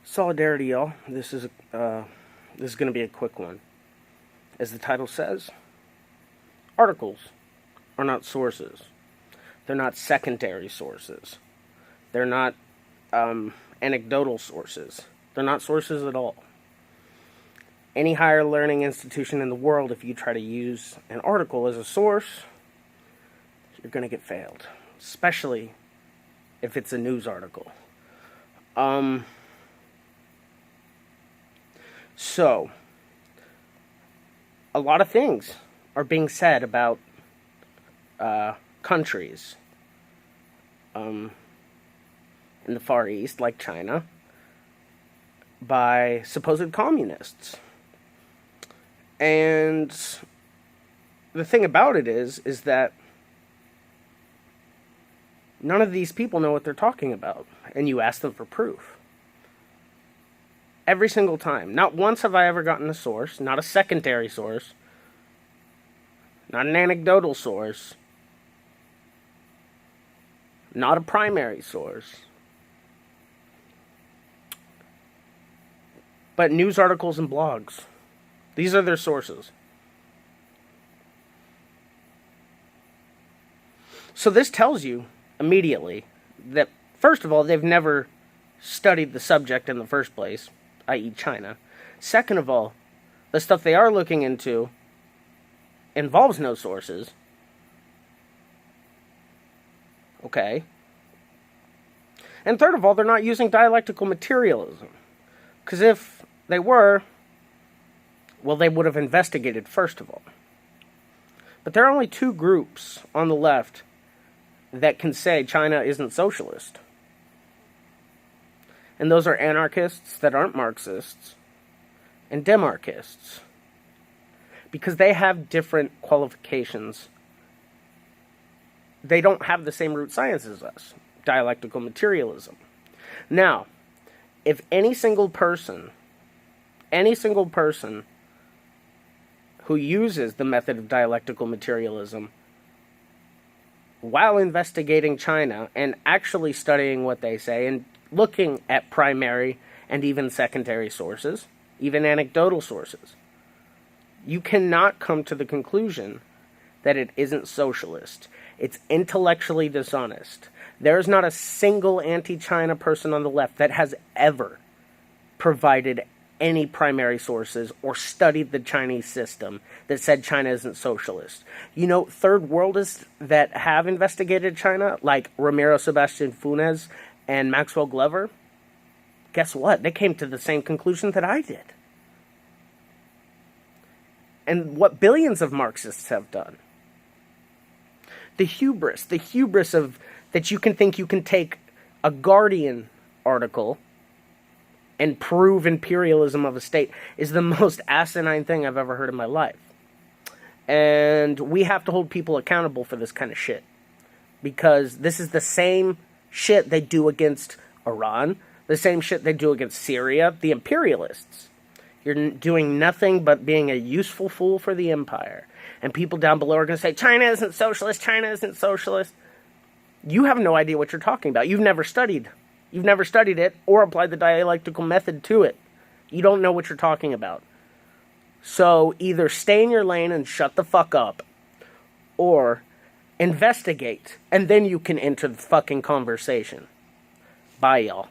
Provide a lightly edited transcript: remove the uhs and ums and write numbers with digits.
Solidarity, y'all. This is going to be a quick one. As the title says, articles are not sources. They're not secondary sources. They're not anecdotal sources. They're not sources at all. Any higher learning institution in the world, if you try to use an article as a source, you're going to get failed. Especially if it's a news article. So, a lot of things are being said about countries in the Far East, like China, by supposed communists. And the thing about it is that none of these people know what they're talking about, and you ask them for proof. Every single time. Not once have I ever gotten a source, not a secondary source, not an anecdotal source, not a primary source, but news articles and blogs. These are their sources. So this tells you immediately that, first of all, they've never studied the subject in the first place, i.e. China. Second of all, the stuff they are looking into involves no sources. Okay. And third of all, they're not using dialectical materialism. Because if they were, well, they would have investigated first of all. But there are only two groups on the left that can say China isn't socialist. And those are anarchists that aren't Marxists and demarchists. Because they have different qualifications. They don't have the same root science as us. Dialectical materialism. Now, if any single person who uses the method of dialectical materialism while investigating China and actually studying what they say and looking at primary and even secondary sources, even anecdotal sources, you cannot come to the conclusion that it isn't socialist. It's intellectually dishonest. There's not a single anti-China person on the left that has ever provided any primary sources or studied the Chinese system that said China isn't socialist. You know, third worldists that have investigated China, like Ramiro Sebastian Funes and Maxwell Glover, guess what? They came to the same conclusion that I did. And what billions of Marxists have done. The hubris of that you can think you can take a Guardian article and prove imperialism of a state is the most asinine thing I've ever heard in my life. And we have to hold people accountable for this kind of shit. Because this is the same shit they do against Iran, the same shit they do against Syria, the imperialists. You're doing nothing but being a useful fool for the empire. And people down below are going to say, China isn't socialist, China isn't socialist. You have no idea what you're talking about. You've never studied it or applied the dialectical method to it. You don't know what you're talking about. So either stay in your lane and shut the fuck up, or investigate, and then you can enter the fucking conversation. Bye, y'all.